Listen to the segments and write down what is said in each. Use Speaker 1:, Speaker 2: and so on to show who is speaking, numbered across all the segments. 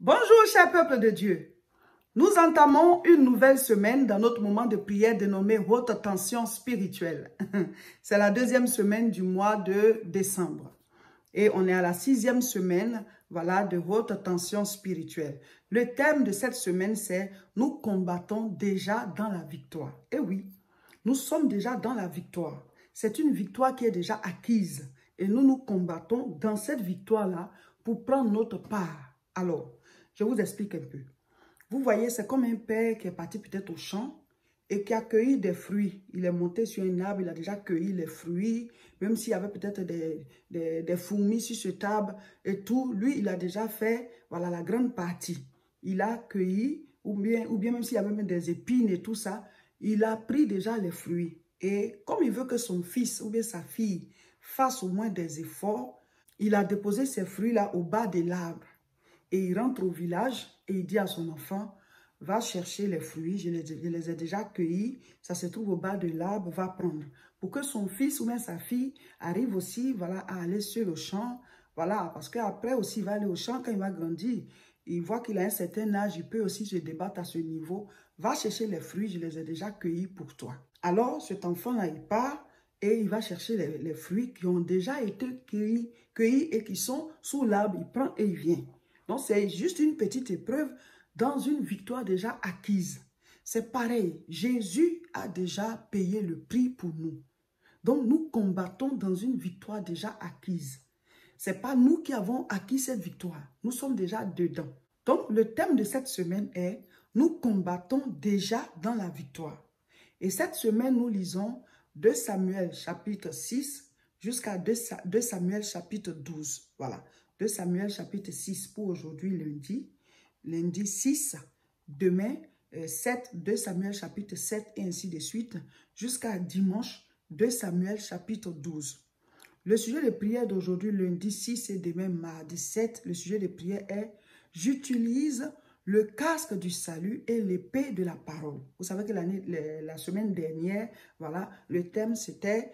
Speaker 1: Bonjour, cher peuple de Dieu. Nous entamons une nouvelle semaine dans notre moment de prière dénommé Haute Tension Spirituelle. C'est la deuxième semaine du mois de décembre. Et on est à la 6e semaine, voilà, de Haute Tension Spirituelle. Le thème de cette semaine, c'est « Nous combattons déjà dans la victoire ». Et oui, nous sommes déjà dans la victoire. C'est une victoire qui est déjà acquise. Et nous combattons dans cette victoire-là pour prendre notre part. Alors, je vous explique un peu. Vous voyez, c'est comme un père qui est parti peut-être au champ et qui a cueilli des fruits. Il est monté sur un arbre, il a déjà cueilli les fruits, même s'il y avait peut-être des fourmis sur cet arbre et tout. Lui, il a déjà fait, voilà, la grande partie. Il a cueilli, ou bien même s'il y avait même des épines et tout ça, il a pris déjà les fruits. Et comme il veut que son fils ou bien sa fille fasse au moins des efforts, il a déposé ces fruits-là au bas de l'arbre. Et il rentre au village et il dit à son enfant, va chercher les fruits, je les ai déjà cueillis, ça se trouve au bas de l'arbre, va prendre. Pour que son fils ou même sa fille arrive aussi, voilà, à aller sur le champ, voilà, parce qu'après aussi il va aller au champ quand il va grandir. Il voit qu'il a un certain âge, il peut aussi se débattre à ce niveau. Va chercher les fruits, je les ai déjà cueillis pour toi. Alors cet enfant-là, il part et il va chercher les fruits qui ont déjà été cueillis et qui sont sous l'arbre, il prend et il vient. Donc, c'est juste une petite épreuve dans une victoire déjà acquise. C'est pareil, Jésus a déjà payé le prix pour nous. Donc, nous combattons dans une victoire déjà acquise. Ce n'est pas nous qui avons acquis cette victoire. Nous sommes déjà dedans. Donc, le thème de cette semaine est « Nous combattons déjà dans la victoire ». Et cette semaine, nous lisons 2 Samuel chapitre 6 jusqu'à 2 Samuel chapitre 12. Voilà. 2 Samuel chapitre 6 pour aujourd'hui lundi 6, demain 7, 2 Samuel chapitre 7 et ainsi de suite, jusqu'à dimanche 2 Samuel chapitre 12. Le sujet de prière d'aujourd'hui lundi 6 et demain mardi 7, le sujet de prière est « J'utilise le casque du salut et l'épée de la parole ». Vous savez que la semaine dernière, voilà, le thème c'était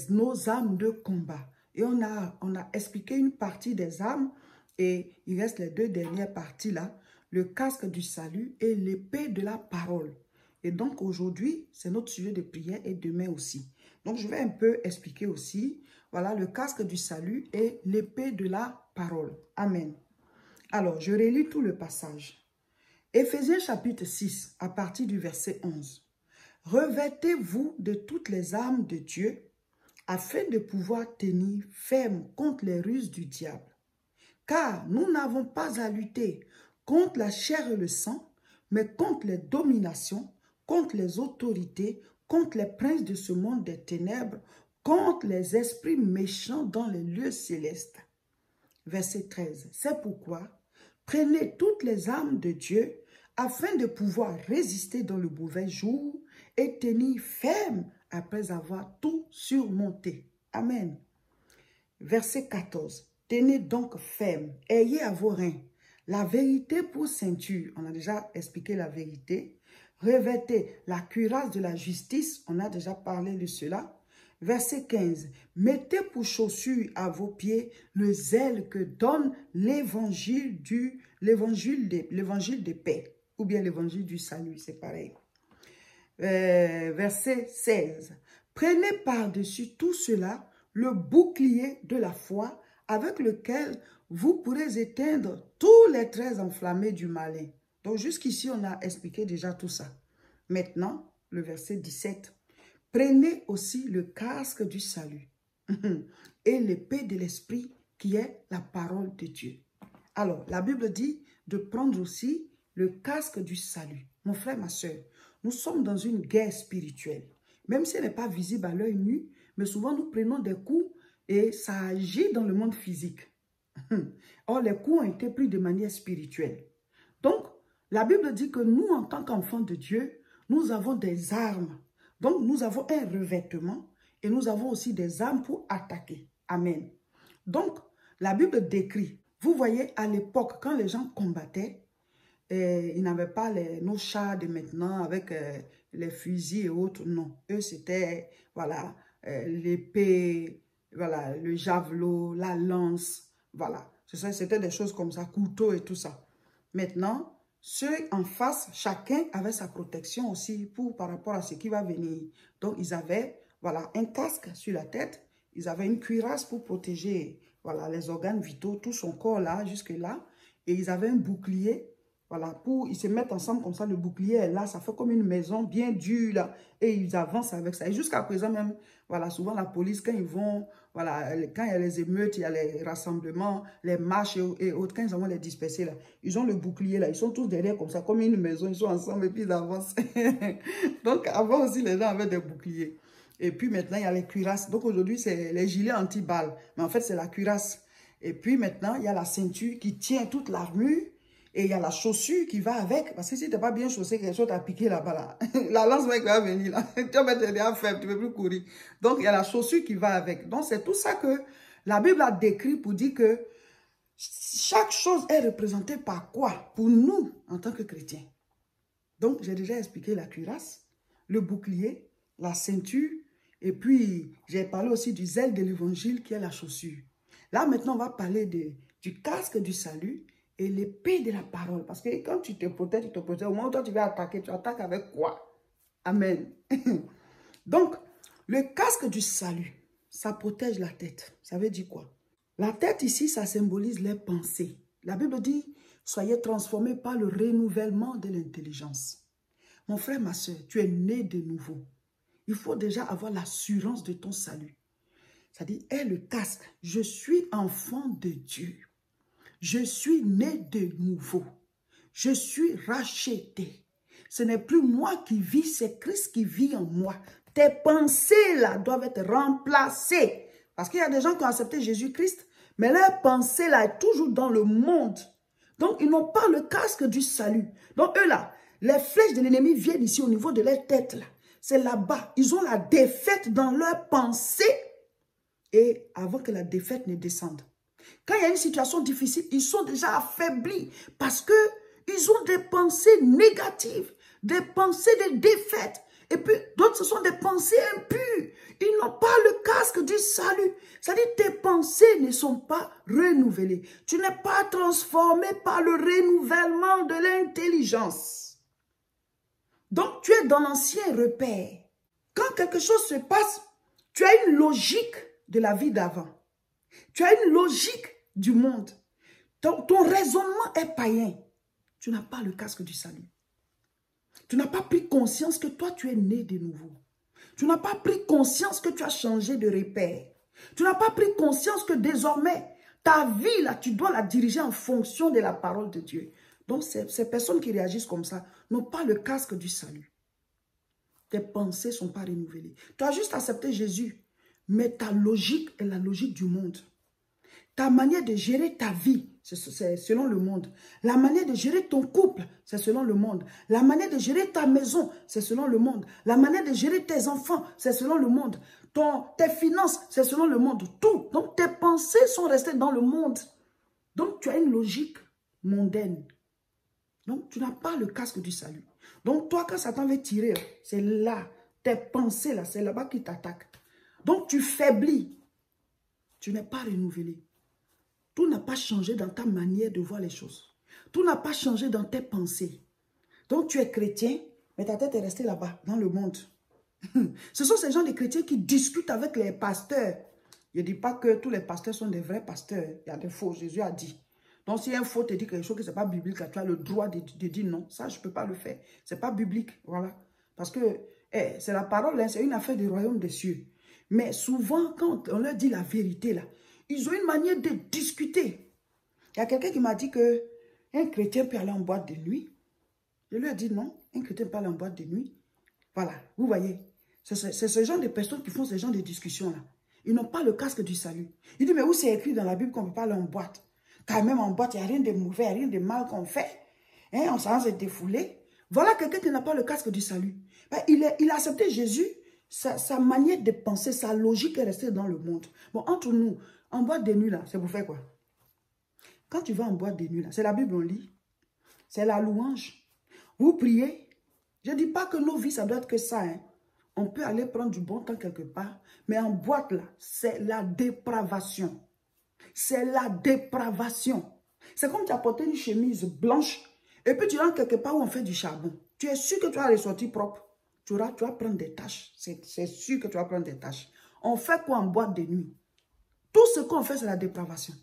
Speaker 1: nos armes de combat. Et on a expliqué une partie des armes et il reste les 2 dernières parties là, le casque du salut et l'épée de la parole. Et donc aujourd'hui, c'est notre sujet de prière et demain aussi. Donc je vais un peu expliquer aussi, voilà, le casque du salut et l'épée de la parole. Amen. Alors, je relis tout le passage. Éphésiens chapitre 6, à partir du verset 11. Revêtez-vous de toutes les armes de Dieu, afin de pouvoir tenir ferme contre les ruses du diable. Car nous n'avons pas à lutter contre la chair et le sang, mais contre les dominations, contre les autorités, contre les princes de ce monde des ténèbres, contre les esprits méchants dans les lieux célestes. Verset 13. C'est pourquoi, prenez toutes les armes de Dieu, afin de pouvoir résister dans le mauvais jour et tenir ferme après avoir tout surmonté. Amen. Verset 14. Tenez donc ferme, ayez à vos reins la vérité pour ceinture. On a déjà expliqué la vérité. Revêtez la cuirasse de la justice. On a déjà parlé de cela. Verset 15. Mettez pour chaussure à vos pieds le zèle que donne l'évangile de paix. Ou bien l'évangile du salut, c'est pareil. Verset 16. Prenez par-dessus tout cela le bouclier de la foi avec lequel vous pourrez éteindre tous les traits enflammés du malin. Donc jusqu'ici, on a expliqué déjà tout ça. Maintenant, le verset 17. Prenez aussi le casque du salut et l'épée de l'esprit qui est la parole de Dieu. Alors, la Bible dit de prendre aussi le casque du salut. Mon frère, ma soeur, nous sommes dans une guerre spirituelle. Même si elle n'est pas visible à l'œil nu, mais souvent nous prenons des coups et ça agit dans le monde physique. Or, les coups ont été pris de manière spirituelle. Donc, la Bible dit que nous, en tant qu'enfants de Dieu, nous avons des armes. Donc, nous avons un revêtement et nous avons aussi des armes pour attaquer. Amen. Donc, la Bible décrit, vous voyez, à l'époque, quand les gens combattaient, ils n'avaient pas nos chars de maintenant avec les fusils et autres. Non, eux, c'était, voilà, l'épée, voilà, le javelot, la lance, voilà. C'était des choses comme ça, couteau et tout ça. Maintenant, ceux en face, chacun avait sa protection aussi par rapport à ce qui va venir. Donc, ils avaient, voilà, un casque sur la tête. Ils avaient une cuirasse pour protéger, voilà, les organes vitaux, tout son corps là, jusque là. Et ils avaient un bouclier, voilà, ils se mettent ensemble comme ça. Le bouclier est là, ça fait comme une maison bien dure là. Et ils avancent avec ça. Et jusqu'à présent même, voilà, souvent la police, quand ils vont, voilà, quand il y a les émeutes, il y a les rassemblements, les marches et autres, quand ils vont les disperser là, ils ont le bouclier là, ils sont tous derrière comme ça, comme une maison, ils sont ensemble et puis ils avancent. Donc avant aussi, les gens avaient des boucliers. Et puis maintenant, il y a les cuirasses. Donc aujourd'hui, c'est les gilets anti-balles. Mais en fait, c'est la cuirasse. Et puis maintenant, il y a la ceinture qui tient toute l'armure. Et il y a la chaussure qui va avec. Parce que si tu n'es pas bien chaussé, quelque chose t'a piqué là-bas. Là. La lance va venir là. Tu vas être déjà faible, tu ne peux plus courir. Donc, il y a la chaussure qui va avec. Donc, c'est tout ça que la Bible a décrit pour dire que chaque chose est représentée par quoi pour nous en tant que chrétiens. Donc, j'ai déjà expliqué la cuirasse, le bouclier, la ceinture. Et puis, j'ai parlé aussi du zèle de l'évangile qui est la chaussure. Là, maintenant, on va parler du casque du salut et l'épée de la parole. Parce que quand tu te protèges, au moment où toi tu vas attaquer, tu attaques avec quoi? Amen. Donc, le casque du salut, ça protège la tête. Ça veut dire quoi? La tête ici, ça symbolise les pensées. La Bible dit, soyez transformés par le renouvellement de l'intelligence. Mon frère, ma soeur, tu es né de nouveau. Il faut déjà avoir l'assurance de ton salut. C'est-à-dire, le casque, je suis enfant de Dieu. Je suis né de nouveau. Je suis racheté. Ce n'est plus moi qui vis, c'est Christ qui vit en moi. Tes pensées là doivent être remplacées. Parce qu'il y a des gens qui ont accepté Jésus-Christ, mais leur pensée là est toujours dans le monde. Donc, ils n'ont pas le casque du salut. Donc, eux là, les flèches de l'ennemi viennent ici au niveau de leur tête là. C'est là-bas. Ils ont la défaite dans leurs pensées. Et avant que la défaite ne descende. Quand il y a une situation difficile, ils sont déjà affaiblis parce qu'ils ont des pensées négatives, des pensées de défaite. Et puis d'autres, ce sont des pensées impures. Ils n'ont pas le casque du salut. C'est-à-dire tes pensées ne sont pas renouvelées. Tu n'es pas transformé par le renouvellement de l'intelligence. Donc tu es dans l'ancien repère. Quand quelque chose se passe, tu as une logique de la vie d'avant. Tu as une logique du monde. Ton raisonnement est païen. Tu n'as pas le casque du salut. Tu n'as pas pris conscience que toi, tu es né de nouveau. Tu n'as pas pris conscience que tu as changé de repère. Tu n'as pas pris conscience que désormais, ta vie, là, tu dois la diriger en fonction de la parole de Dieu. Donc, ces personnes qui réagissent comme ça n'ont pas le casque du salut. Tes pensées ne sont pas renouvelées. Tu as juste accepté Jésus, mais ta logique est la logique du monde. Ta manière de gérer ta vie, c'est selon le monde. La manière de gérer ton couple, c'est selon le monde. La manière de gérer ta maison, c'est selon le monde. La manière de gérer tes enfants, c'est selon le monde. Tes finances, c'est selon le monde. Tout. Donc, tes pensées sont restées dans le monde. Donc, tu as une logique mondaine. Donc, tu n'as pas le casque du salut. Donc, toi, quand Satan veut tirer, c'est là. Tes pensées, là, c'est là-bas qu'il t'attaque. Donc, tu faiblis. Tu n'es pas renouvelé. Tout n'a pas changé dans ta manière de voir les choses. Tout n'a pas changé dans tes pensées. Donc, tu es chrétien, mais ta tête est restée là-bas, dans le monde. Ce sont ces gens de chrétiens qui discutent avec les pasteurs. Je ne dis pas que tous les pasteurs sont des vrais pasteurs. Il y a des faux, Jésus a dit. Donc, si un faux te dit quelque chose que ce n'est pas biblique, tu as le droit de dire non. Ça, je ne peux pas le faire. Ce n'est pas biblique. Voilà. Parce que c'est la parole, hein, c'est une affaire du royaume des cieux. Mais souvent, quand on leur dit la vérité, là, ils ont une manière de discuter. Il y a quelqu'un qui m'a dit qu'un chrétien peut aller en boîte de nuit. Je lui ai dit non, un chrétien peut aller en boîte de nuit. Voilà, vous voyez. C'est ce genre de personnes qui font ce genre de discussions-là. Ils n'ont pas le casque du salut. Il dit, mais où c'est écrit dans la Bible qu'on ne peut pas aller en boîte? Car même en boîte, il n'y a rien de mauvais, il n'y a rien de mal qu'on fait. Hein, on s'en se défouler. Voilà quelqu'un qui n'a pas le casque du salut. Ben, il a accepté Jésus. Sa manière de penser, sa logique est restée dans le monde. Bon, entre nous, en boîte de nuit, là, c'est pour faire quoi? Quand tu vas en boîte de nuit, là, c'est la Bible, on lit. C'est la louange. Vous priez. Je ne dis pas que nos vies, ça doit être que ça. Hein. On peut aller prendre du bon temps quelque part. Mais en boîte, là, c'est la dépravation. C'est la dépravation. C'est comme tu as porté une chemise blanche et puis tu rentres quelque part où on fait du charbon. Tu es sûr que tu vas ressortir propre. Tu vas prendre des tâches. C'est sûr que tu vas prendre des tâches. On fait quoi en boîte de nuit? Tout ce qu'on fait, c'est la dépravation.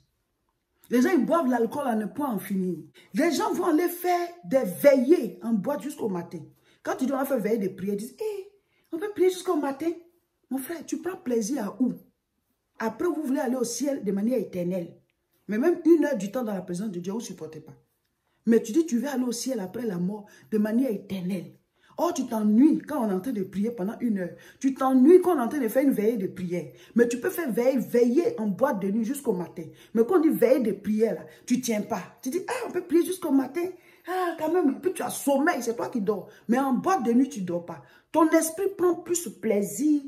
Speaker 1: Les gens, ils boivent l'alcool à ne point en finir. Les gens vont aller faire des veillées en boîte jusqu'au matin. Quand tu dois faire veiller des prières, ils disent, hey, on peut prier jusqu'au matin. Mon frère, tu prends plaisir à où? Après, vous voulez aller au ciel de manière éternelle. Mais même 1 heure du temps dans la présence de Dieu, vous ne supportez pas. Mais tu dis, tu veux aller au ciel après la mort de manière éternelle. Oh, tu t'ennuies quand on est en train de prier pendant 1 heure. Tu t'ennuies quand on est en train de faire une veillée de prière. Mais tu peux faire veiller en boîte de nuit jusqu'au matin. Mais quand on dit veillée de prière, là, tu ne tiens pas. Tu dis, ah, on peut prier jusqu'au matin. Ah, quand même, puis tu as sommeil, c'est toi qui dors. Mais en boîte de nuit, tu ne dors pas. Ton esprit prend plus plaisir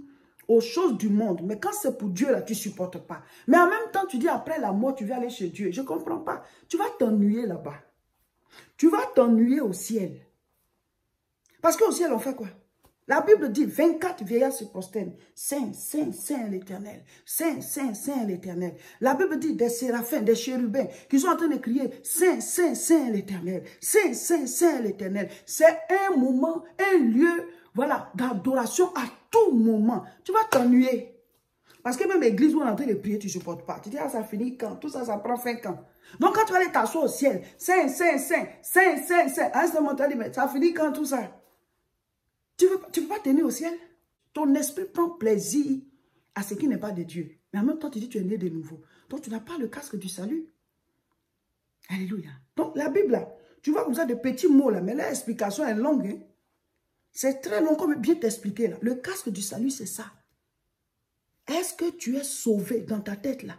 Speaker 1: aux choses du monde. Mais quand c'est pour Dieu, là, tu ne supportes pas. Mais en même temps, tu dis, après la mort, tu vas aller chez Dieu. Je ne comprends pas. Tu vas t'ennuyer là-bas. Tu vas t'ennuyer au ciel. Parce qu'au ciel, on fait quoi? La Bible dit, 24 vieillards se prosternent. Saint, Saint, Saint l'Éternel. Saint, Saint, Saint l'Éternel. La Bible dit, des séraphins, des chérubins, qui sont en train de crier, Saint, Saint, Saint l'Éternel. Saint, Saint, Saint l'Éternel. C'est un moment, un lieu, voilà, d'adoration à tout moment. Tu vas t'ennuyer. Parce que même l'église où on est en train de prier, tu ne supportes pas. Tu dis, ah, ça finit quand? Tout ça, ça prend fin quand? Donc, quand tu vas aller t'asseoir au ciel, Saint, Saint, Saint, Saint, Saint, Saint, à ce moment-là, mais ça finit quand tout ça? Tu ne peux pas tenir au ciel. Ton esprit prend plaisir à ce qui n'est pas de Dieu. Mais en même temps, tu dis que tu es né de nouveau. Donc, tu n'as pas le casque du salut. Alléluia. Donc, la Bible, là, tu vois comme ça de petits mots, là, mais l'explication est longue. Hein? C'est très long, comme bien t'expliquer. Là. Le casque du salut, c'est ça. Est-ce que tu es sauvé dans ta tête, là?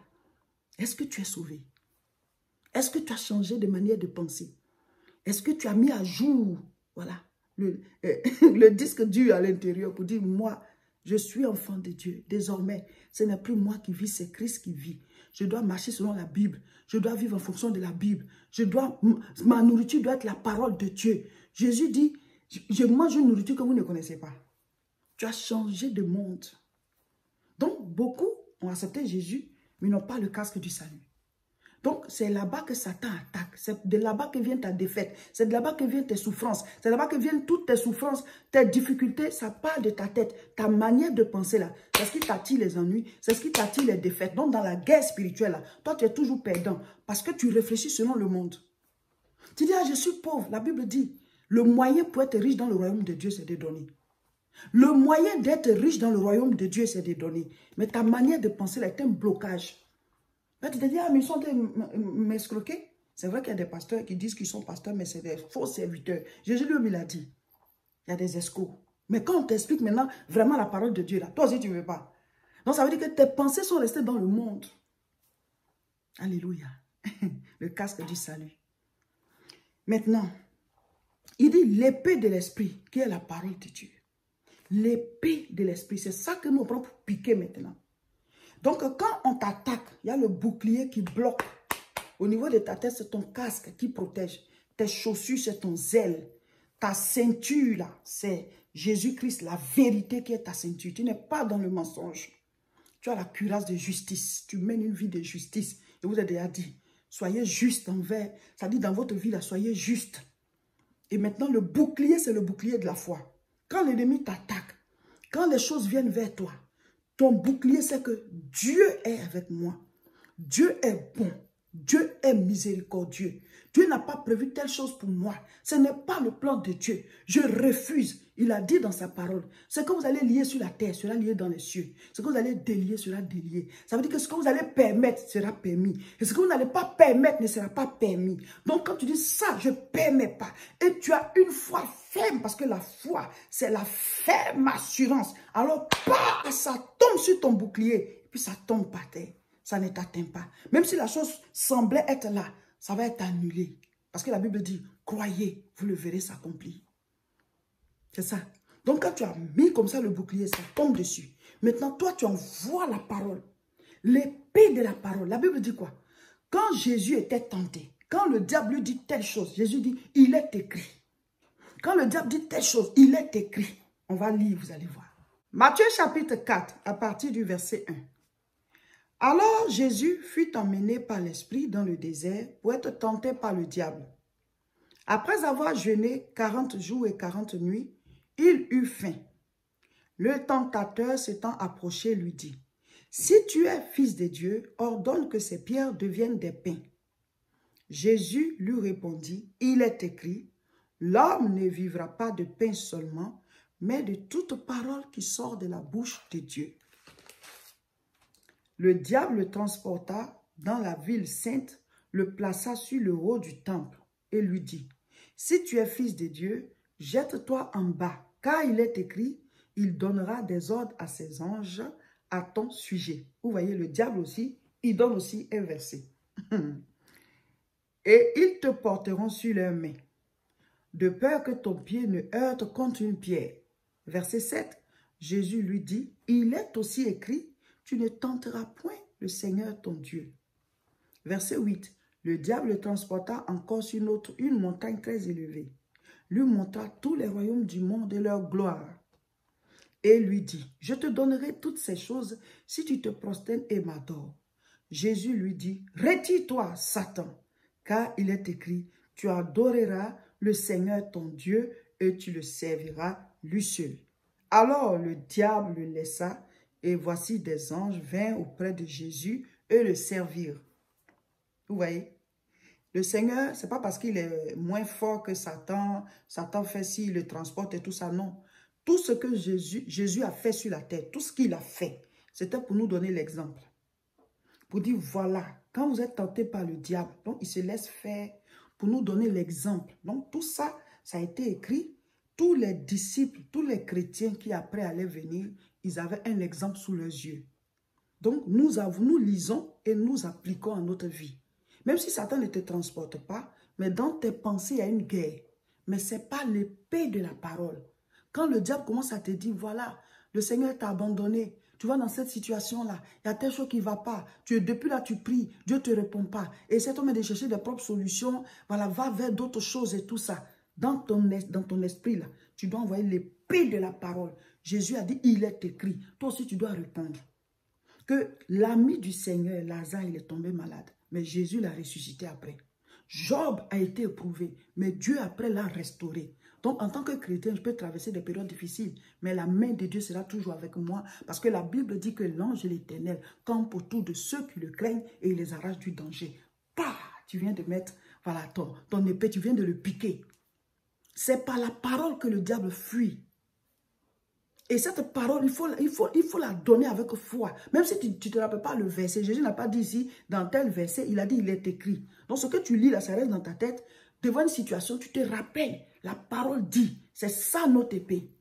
Speaker 1: Est-ce que tu es sauvé? Est-ce que tu as changé de manière de penser? Est-ce que tu as mis à jour, voilà, le disque dur à l'intérieur pour dire, moi, je suis enfant de Dieu. Désormais, ce n'est plus moi qui vis, c'est Christ qui vit. Je dois marcher selon la Bible. Je dois vivre en fonction de la Bible. Ma nourriture doit être la parole de Dieu. Jésus dit, je mange une nourriture que vous ne connaissez pas. Tu as changé de monde. Donc, beaucoup ont accepté Jésus, mais n'ont pas le casque du salut. Donc, c'est là-bas que Satan attaque. C'est de là-bas que vient ta défaite. C'est de là-bas que viennent tes souffrances. C'est là-bas que viennent toutes tes souffrances, tes difficultés. Ça part de ta tête. Ta manière de penser là. C'est ce qui t'attire les ennuis. C'est ce qui t'attire les défaites. Donc, dans la guerre spirituelle là, toi, tu es toujours perdant. Parce que tu réfléchis selon le monde. Tu dis, ah, je suis pauvre. La Bible dit, le moyen pour être riche dans le royaume de Dieu, c'est de donner. Le moyen d'être riche dans le royaume de Dieu, c'est de donner. Mais ta manière de penser là est un blocage. Là, tu te dis, ah, mais ils sont en train de m'escroquer. C'est vrai qu'il y a des pasteurs qui disent qu'ils sont pasteurs, mais c'est des faux serviteurs. Jésus lui, il a dit, il y a des escrocs. Mais quand on t'explique maintenant vraiment la parole de Dieu, là, toi aussi, tu ne veux pas. Donc, ça veut dire que tes pensées sont restées dans le monde. Alléluia. Le casque du salut. Maintenant, il dit l'épée de l'esprit, qui est la parole de Dieu. L'épée de l'esprit, c'est ça que nous prenons pour piquer maintenant. Donc, quand on t'attaque, il y a le bouclier qui bloque. Au niveau de ta tête, c'est ton casque qui protège. Tes chaussures, c'est ton zèle. Ta ceinture, là, c'est Jésus-Christ, la vérité qui est ta ceinture. Tu n'es pas dans le mensonge. Tu as la cuirasse de justice. Tu mènes une vie de justice. Je vous ai déjà dit, soyez juste envers. Ça dit dans votre vie, là, soyez juste. Et maintenant, le bouclier, c'est le bouclier de la foi. Quand l'ennemi t'attaque, quand les choses viennent vers toi, ton bouclier, c'est que Dieu est avec moi. Dieu est bon. Dieu est miséricordieux. Dieu n'a pas prévu telle chose pour moi. Ce n'est pas le plan de Dieu. Je refuse. Il a dit dans sa parole, ce que vous allez lier sur la terre sera lié dans les cieux. Ce que vous allez délier sera délié. Ça veut dire que ce que vous allez permettre sera permis. Et ce que vous n'allez pas permettre ne sera pas permis. Donc quand tu dis ça, je ne permets pas. Et tu as une foi ferme, parce que la foi, c'est la ferme assurance. Alors, ça tombe sur ton bouclier, puis ça tombe par terre. Ça ne t'atteint pas. Même si la chose semblait être là, ça va être annulé. Parce que la Bible dit, croyez, vous le verrez s'accomplir. C'est ça. Donc quand tu as mis comme ça le bouclier, ça tombe dessus. Maintenant, toi, tu envoies la parole. L'épée de la parole. La Bible dit quoi? Quand Jésus était tenté, quand le diable lui dit telle chose, Jésus dit, il est écrit. Quand le diable dit telle chose, il est écrit. On va lire, vous allez voir. Matthieu chapitre 4, à partir du verset 1. Alors Jésus fut emmené par l'Esprit dans le désert pour être tenté par le diable. Après avoir jeûné 40 jours et 40 nuits, il eut faim. Le tentateur s'étant approché lui dit, « Si tu es fils de Dieu, ordonne que ces pierres deviennent des pains. » Jésus lui répondit, « Il est écrit, l'homme ne vivra pas de pain seulement, mais de toute parole qui sort de la bouche de Dieu. » Le diable le transporta dans la ville sainte, le plaça sur le haut du temple et lui dit, « Si tu es fils de Dieu, jette-toi en bas, car il est écrit, il donnera des ordres à ses anges à ton sujet. » Vous voyez, le diable aussi, il donne aussi un verset. « Et ils te porteront sur leurs mains, de peur que ton pied ne heurte contre une pierre. » Verset 7, Jésus lui dit, « Il est aussi écrit, tu ne tenteras point le Seigneur ton Dieu. » Verset 8, le diable le transporta encore sur une montagne très élevée, lui montra tous les royaumes du monde et leur gloire, et lui dit, « Je te donnerai toutes ces choses si tu te prosternes et m'adores. » Jésus lui dit, « Retire-toi, Satan, car il est écrit, tu adoreras le Seigneur ton Dieu et tu le serviras lui seul. » Alors le diable le laissa, et voici des anges vinrent auprès de Jésus et le servirent. Vous voyez? Le Seigneur, ce n'est pas parce qu'il est moins fort que Satan, Satan fait ci, il le transporte et tout ça, non. Tout ce que Jésus a fait sur la terre, tout ce qu'il a fait, c'était pour nous donner l'exemple. Pour dire, voilà, quand vous êtes tenté par le diable, donc il se laisse faire pour nous donner l'exemple. Donc tout ça, ça a été écrit. Tous les disciples, tous les chrétiens qui après allaient venir, ils avaient un exemple sous leurs yeux. Donc nous lisons et nous appliquons à notre vie. Même si Satan ne te transporte pas, mais dans tes pensées, il y a une guerre. Mais ce n'est pas l'épée de la parole. Quand le diable commence à te dire, voilà, le Seigneur t'a abandonné, tu vas dans cette situation-là, il y a telle chose qui ne va pas, depuis là tu pries, Dieu ne te répond pas, et cet homme est de chercher des propres solutions, voilà, va vers d'autres choses et tout ça. Dans ton esprit, là, tu dois envoyer l'épée de la parole. Jésus a dit, il est écrit. Toi aussi, tu dois répondre. Que l'ami du Seigneur, Lazare, il est tombé malade. Mais Jésus l'a ressuscité après. Job a été éprouvé, mais Dieu après l'a restauré. Donc, en tant que chrétien, je peux traverser des périodes difficiles, mais la main de Dieu sera toujours avec moi, parce que la Bible dit que l'ange de l'Éternel campe autour de ceux qui le craignent et il les arrache du danger. Pah! Tu viens de mettre, voilà, ton épée, tu viens de le piquer. C'est par la parole que le diable fuit. Et cette parole, il faut la donner avec foi. Même si tu ne te rappelles pas le verset, Jésus n'a pas dit ici, dans tel verset, il a dit, il est écrit. Donc ce que tu lis là, ça reste dans ta tête. Devant une situation, tu te rappelles, la parole dit, c'est ça notre épée.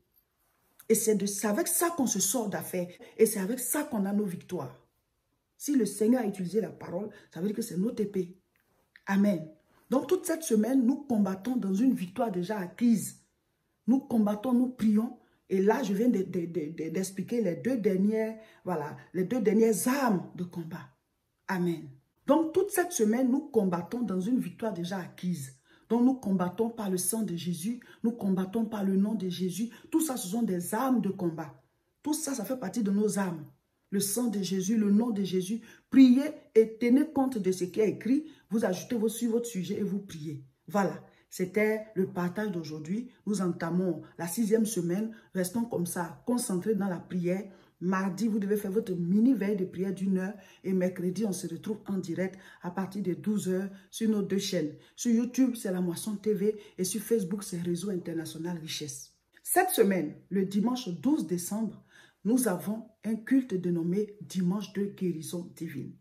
Speaker 1: Et c'est avec ça qu'on se sort d'affaires. Et c'est avec ça qu'on a nos victoires. Si le Seigneur a utilisé la parole, ça veut dire que c'est notre épée. Amen. Donc toute cette semaine, nous combattons dans une victoire déjà acquise. Nous combattons, nous prions. Et là, je viens d'expliquer les deux dernières armes de combat. Amen. Donc toute cette semaine, nous combattons dans une victoire déjà acquise. Donc nous combattons par le sang de Jésus, nous combattons par le nom de Jésus. Tout ça, ce sont des armes de combat. Tout ça, ça fait partie de nos armes. Le sang de Jésus, le nom de Jésus. Priez et tenez compte de ce qui est écrit. Vous ajoutez sur votre sujet et vous priez. Voilà, c'était le partage d'aujourd'hui. Nous entamons la 6e semaine. Restons comme ça, concentrés dans la prière. Mardi, vous devez faire votre mini-veille de prière d'1 heure. Et mercredi, on se retrouve en direct à partir de 12 heures sur nos 2 chaînes. Sur YouTube, c'est La Moisson TV. Et sur Facebook, c'est Réseau International Richesse. Cette semaine, le dimanche 12 décembre, nous avons un culte dénommé Dimanche de guérison divine.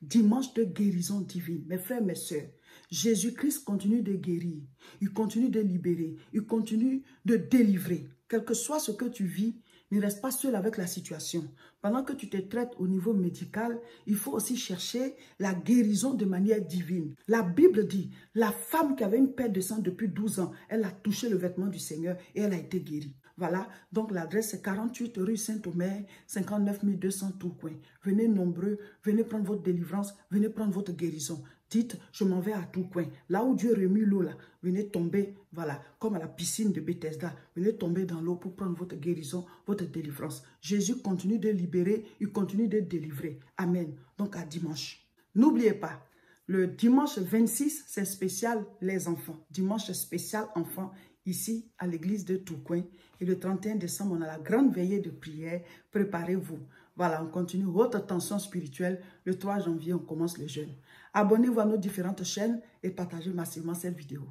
Speaker 1: Dimanche de guérison divine. Mes frères, mes sœurs, Jésus-Christ continue de guérir. Il continue de libérer. Il continue de délivrer. Quel que soit ce que tu vis, ne reste pas seul avec la situation. Pendant que tu te traites au niveau médical, il faut aussi chercher la guérison de manière divine. La Bible dit, la femme qui avait une perte de sang depuis 12 ans, elle a touché le vêtement du Seigneur et elle a été guérie. Voilà, donc l'adresse c'est 48 rue Saint-Omer, 59 200 Tourcoing. Venez nombreux, venez prendre votre délivrance, venez prendre votre guérison. Dites, je m'en vais à Tourcoing. Là où Dieu remue l'eau, là, venez tomber, voilà, comme à la piscine de Bethesda. Venez tomber dans l'eau pour prendre votre guérison, votre délivrance. Jésus continue de libérer, il continue de délivrer. Amen. Donc à dimanche. N'oubliez pas, le dimanche 26, c'est spécial les enfants. Dimanche spécial enfants, ici à l'église de Tourcoing. Et le 31 décembre, on a la grande veillée de prière. Préparez-vous. Voilà, on continue haute tension spirituelle. Le 3 janvier, on commence le jeûne. Abonnez-vous à nos différentes chaînes et partagez massivement cette vidéo.